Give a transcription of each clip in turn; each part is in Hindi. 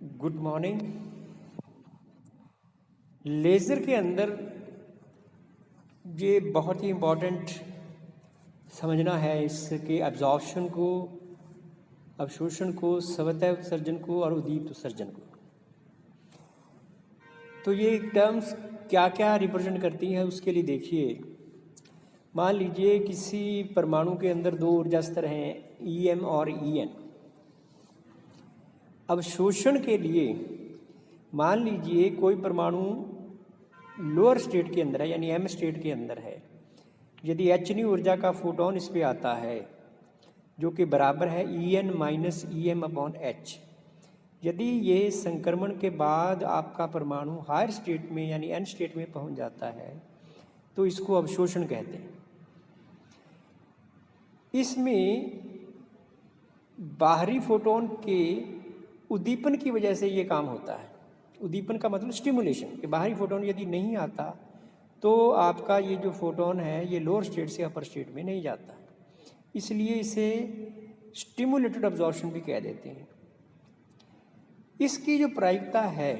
Good morning. लेज़र के अंदर ये बहुत ही इम्पोर्टेंट समझना है इसके एब्जॉर्प्शन को, अवशोषण को, स्वतः उत्सर्जन को और उद्दीप्त उत्सर्जन को। तो ये टर्म्स क्या क्या रिप्रेजेंट करती हैं उसके लिए देखिए। मान लीजिए किसी परमाणु के अंदर दो ऊर्जा स्तर हैं EM और EN। अवशोषण के लिए मान लीजिए कोई परमाणु लोअर स्टेट के अंदर है यानी M स्टेट के अंदर है। यदि H ऊर्जा का फोटोन इस पे आता है जो कि बराबर है EN माइनस EM/H। यदि ये संक्रमण के बाद आपका परमाणु हायर स्टेट में यानी N स्टेट में पहुंच जाता है तो इसको अवशोषण कहते हैं। इसमें बाहरी फोटोन के उद्दीपन की वजह से ये काम होता है। उद्दीपन का मतलब स्टिमुलेशन, कि बाहरी फोटोन यदि नहीं आता तो आपका ये जो फोटोन है ये लोअर स्टेट से अपर स्टेट में नहीं जाता, इसलिए इसे स्टिमुलेटेड अब्जॉर्प्शन भी कह देते हैं। इसकी जो प्रायिकता है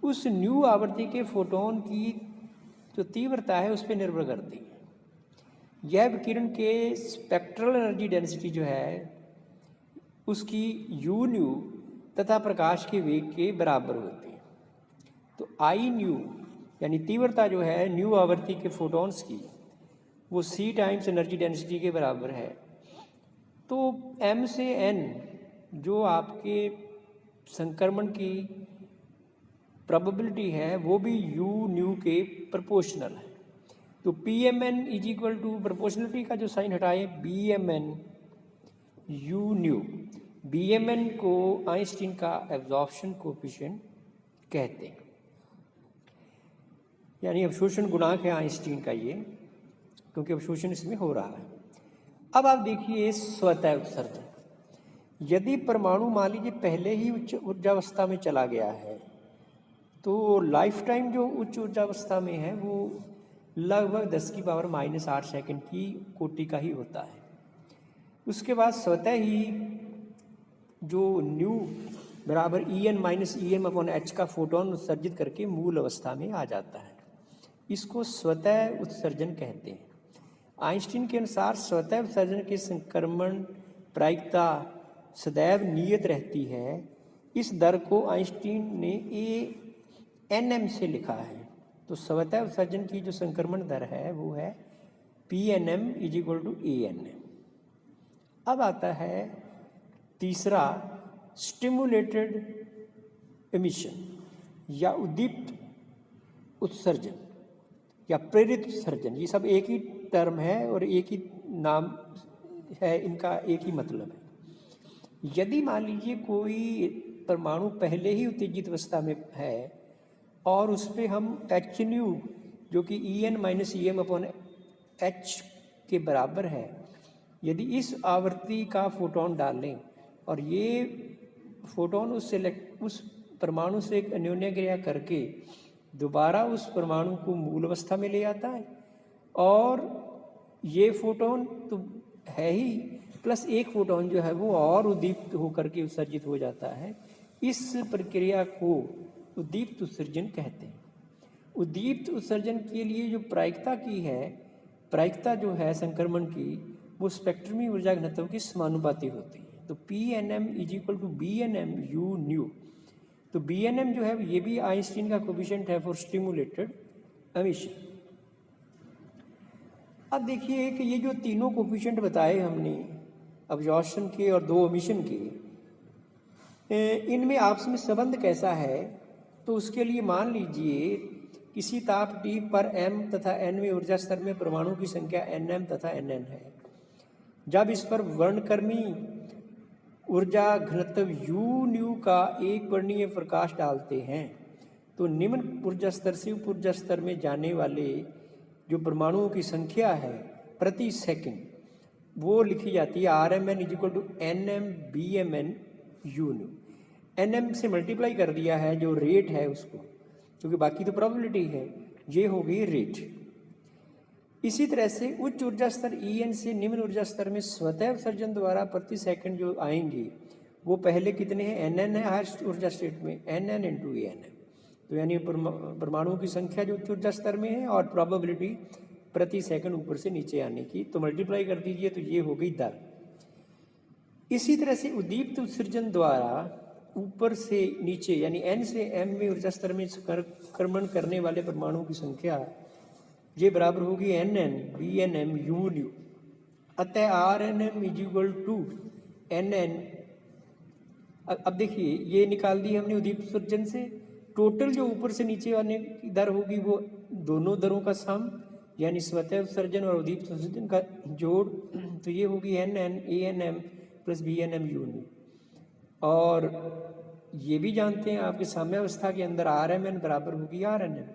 उस न्यू आवृत्ति के फोटोन की जो तीव्रता है उस पर निर्भर करती है। यह विकिरण के स्पेक्ट्रल एनर्जी डेंसिटी जो है उसकी u न्यू तथा प्रकाश के वेग के बराबर होती है। तो I न्यू यानी तीव्रता जो है न्यू आवृत्ति के फोटॉन्स की वो c टाइम्स एनर्जी डेंसिटी के बराबर है। तो M से N जो आपके संक्रमण की प्रोबेबिलिटी है वो भी u न्यू के प्रोपोर्शनल है। तो PMN is equal to proportionality का जो साइन हटाए BMN u न्यू। BMN को आइंस्टीन का एब्जॉर्प्शन कोएफिशिएंट कहते हैं, यानी अवशोषण गुणांक है आइंस्टीन का ये, क्योंकि अवशोषण इसमें हो रहा है। अब आप देखिए स्वतः उत्सर्जन। यदि परमाणु मान लीजिए पहले ही उच्च ऊर्जावस्था में चला गया है तो लाइफ टाइम जो उच्च ऊर्जावस्था में है वो लगभग 10⁻⁻8 सेकंड की कोटि का ही होता है। उसके बाद स्वतः ही जो न्यू बराबर EN माइनस EM/H का फोटोन उत्सर्जित करके मूल अवस्था में आ जाता है। इसको स्वतः उत्सर्जन कहते हैं। आइंस्टीन के अनुसार स्वतः उत्सर्जन के संक्रमण प्रायिकता सदैव नियत रहती है। इस दर को आइंस्टीन ने ANM से लिखा है। तो स्वतः उत्सर्जन की जो संक्रमण दर है वो है PNM is equal to ANM। अब आता है तीसरा स्टिमुलेटेड एमिशन या उद्दीप्त उत्सर्जन या प्रेरित उत्सर्जन। ये सब एक ही टर्म है और एक ही नाम है, इनका एक ही मतलब है। यदि मान लीजिए कोई परमाणु पहले ही उत्तेजित अवस्था में है और उस पर हम H न्यू जो कि EN माइनस EM/H के बराबर है, यदि इस आवृत्ति का फोटोन डालें और ये फोटोन उस परमाणु से एक अन्योन्य क्रिया करके दोबारा उस परमाणु को मूल अवस्था में ले आता है, और ये फोटोन तो है ही प्लस एक फोटोन जो है वो और उद्दीप्त होकर के उत्सर्जित हो जाता है। इस प्रक्रिया को उद्दीप्त उत्सर्जन कहते हैं। उद्दीप्त उत्सर्जन के लिए जो प्रायिकता की है, प्रायिकता जो है संक्रमण की वो स्पेक्ट्रमी ऊर्जा घनत्व की समानुपाती होती है। तो PNM is equal to BNM u nu. तो BNM जो है ये भी आइंस्टीन का कोएफिशिएंट है फॉर स्टिमुलेटेड एमिशन। अब देखिए कि ये जो तीनों कोएफिशिएंट बताए हमने अब्जॉर्प्शन के और दो एमिशन के, इनमें आपस में संबंध कैसा है। तो उसके लिए मान लीजिए किसी ताप T पर M तथा N में ऊर्जा स्तर में परमाणु की संख्या NM तथा NN है। जब इस पर वर्णक्रमी ऊर्जा घनत्व u न्यू का एक वर्णीय प्रकाश डालते हैं तो निम्न ऊर्जा स्तर से उप ऊर्जा स्तर में जाने वाले जो परमाणुओं की संख्या है प्रति सेकंड वो लिखी जाती है RMN is equal to NM BMN u nu. NM से मल्टीप्लाई कर दिया है जो रेट है उसको, क्योंकि बाकी तो प्रोबेबिलिटी है, ये हो गई रेट। इसी तरह से उच्च ऊर्जा स्तर EN से निम्न ऊर्जा स्तर में स्वतः उत्सर्जन द्वारा प्रति सेकंड जो आएंगे वो पहले कितने हैं, NN है हायर ऊर्जा स्टेट में, NN × AN है। तो यानी परमाणुओं की संख्या जो उच्च ऊर्जा स्तर में है और प्रोबेबिलिटी प्रति सेकंड ऊपर से नीचे आने की, तो मल्टीप्लाई कर दीजिए तो ये हो गई दर। इसी तरह से उद्दीप्त उत्सर्जन द्वारा ऊपर से नीचे यानी N से M में ऊर्जा स्तर में संक्रमण करने वाले परमाणुओं की संख्या ये बराबर होगी NN BNM UNU। अतः RNM = NN। अब देखिए ये निकाल दी हमने उद्दीप्त उत्सर्जन से। टोटल जो ऊपर से नीचे आने की दर होगी वो दोनों दरों का सम यानी स्वतः उत्सर्जन और उद्दीप्त उत्सर्जन का जोड़, तो ये होगी NN ANM + BNM UNU। और ये भी जानते हैं आपके साम्यावस्था के अंदर RMN बराबर होगी RNM,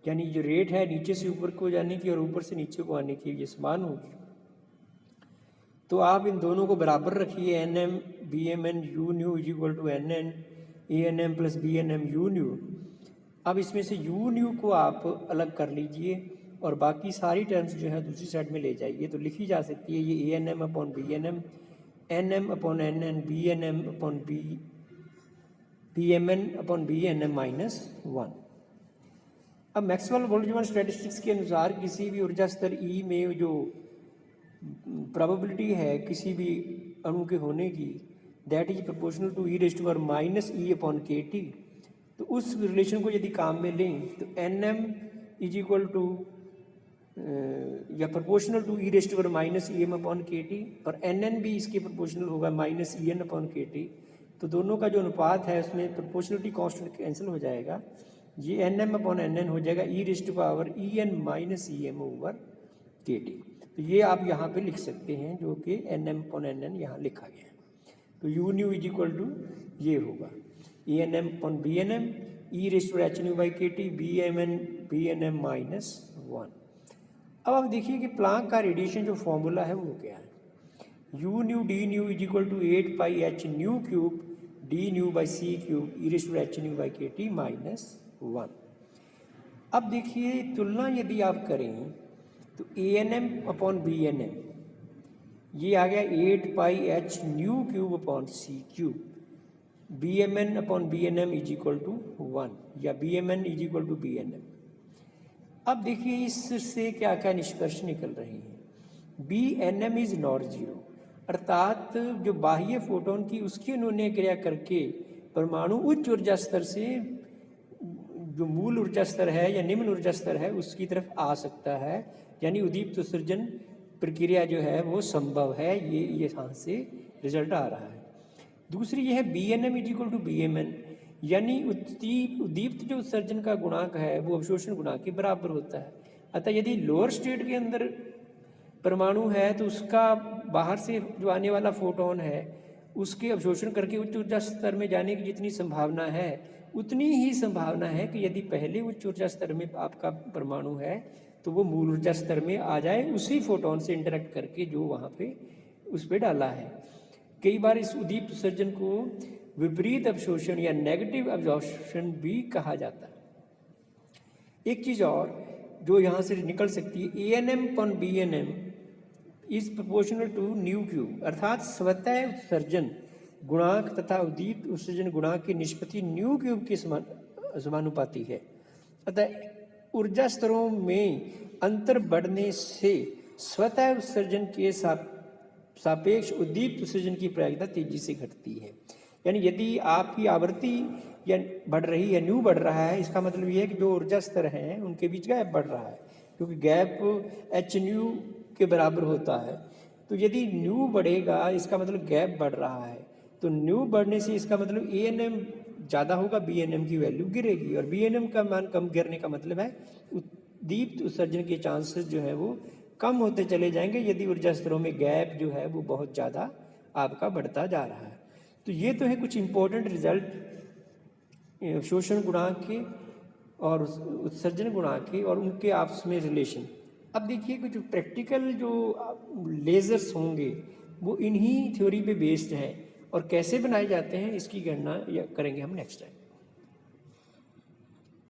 यानी जो रेट है नीचे से ऊपर को जाने की और ऊपर से नीचे को आने की ये समान होगी। तो आप इन दोनों को बराबर रखिए, NM BMN UNU = NN ANM + BNM UNU। अब इसमें से UNU को आप अलग कर लीजिए और बाकी सारी टर्म्स जो है दूसरी साइड में ले जाइए, तो लिखी जा सकती है ये ANM/BNM NM/NN BMN/BNM -1। अब मैक्सवेल बोल्ट्जमैन स्टैटिस्टिक्स के अनुसार किसी भी ऊर्जा स्तर E में जो प्रोबेबिलिटी है किसी भी अणु के होने की, that is proportional to E⁻⁻⁰ तो उस रिलेशन को यदि काम में लें तो NM = या प्रोपोर्शनल टू E⁻⁻⁰ और NN भी इसके प्रोपोर्शनल होगा -EN/kT। तो दोनों का जो अनुपात है उसमें प्रोपोर्शनलिटी कांस्टेंट कैंसिल हो जाएगा, ये NM/NN हो जाएगा E⁻⁻⁰ तो ये आप यहाँ पे लिख सकते हैं जो कि NM/NN यहाँ लिखा गया है। तो UNU = ये होगा ANM/BNM E⁻⁻kT BMN/BNM -1। अब आप देखिए कि प्लांक का रेडिएशन जो फॉर्मूला है वो क्या है, UNU dNu = 8πh⁻³ dν/c³ E⁻⁻kT -1। अब देखिए तुलना यदि आप करें तो ANM/BNM ये आ गया 8πh⁻³ BMN/BNM = 1 या BMN = BNM। अब देखिए इससे क्या क्या निष्कर्ष निकल रहे हैं। BNM इज नॉट जीरो, अर्थात जो बाह्य फोटोन की उसकी उन्होंने क्रिया करके परमाणु उच्च ऊर्जा स्तर से जो मूल ऊर्जा स्तर है या निम्न ऊर्जा स्तर है उसकी तरफ आ सकता है, यानी उद्दीप्त उत्सर्जन प्रक्रिया जो है वो संभव है। ये यहाँ से रिजल्ट आ रहा है। दूसरी ये है BNM = BMN, यानी उद्दीप्त जो उत्सर्जन का गुणांक है वो अवशोषण गुणांक के बराबर होता है। अतः यदि लोअर स्टेट के अंदर परमाणु है तो उसका बाहर से जो आने वाला फोटोन है उसके अवशोषण करके उच्च ऊर्जा स्तर में जाने की जितनी संभावना है उतनी ही संभावना है कि यदि पहले उच्च ऊर्जा स्तर में आपका परमाणु है तो वो मूल ऊर्जा स्तर में आ जाए उसी फोटोन से इंटरेक्ट करके जो वहाँ पे उस पर डाला है। कई बार इस उद्दीप्त उत्सर्जन को विपरीत अवशोषण या नेगेटिव अब्जॉर्प्शन भी कहा जाता है। एक चीज और जो यहाँ से निकल सकती है, ANM/BNM इज प्रोपोर्शनल टू ν³, अर्थात स्वतः उत्सर्जन गुणांक तथा उद्दीप्त उत्सर्जन गुणांक की निष्पत्ति ν³ के समानुपाती है। अतः ऊर्जा स्तरों में अंतर बढ़ने से स्वतः उत्सर्जन के सापेक्ष उद्दीप्त उत्सर्जन की प्रायिकता तेजी से घटती है। यानी यदि आपकी आवृत्ति या बढ़ रही है, न्यू बढ़ रहा है, इसका मतलब ये है कि जो ऊर्जा स्तर हैं उनके बीच गैप बढ़ रहा है, क्योंकि गैप hν के बराबर होता है। तो यदि न्यू बढ़ेगा इसका मतलब गैप बढ़ रहा है, तो न्यू बढ़ने से इसका मतलब ANM ज़्यादा होगा, BNM की वैल्यू गिरेगी, और BNM का मान कम गिरने का मतलब है उद्दीप्त उत्सर्जन के चांसेस जो है वो कम होते चले जाएंगे यदि ऊर्जा स्तरों में गैप जो है वो बहुत ज़्यादा आपका बढ़ता जा रहा है। तो ये तो है कुछ इम्पोर्टेंट रिजल्ट शोषण गुणांक के और उत्सर्जन गुणांक के और उनके आपस में रिलेशन। अब देखिए कुछ प्रैक्टिकल जो लेज़र्स होंगे वो इन्हीं थ्योरी पे बेस्ड हैं, और कैसे बनाए जाते हैं इसकी गणना करेंगे हम नेक्स्ट टाइम।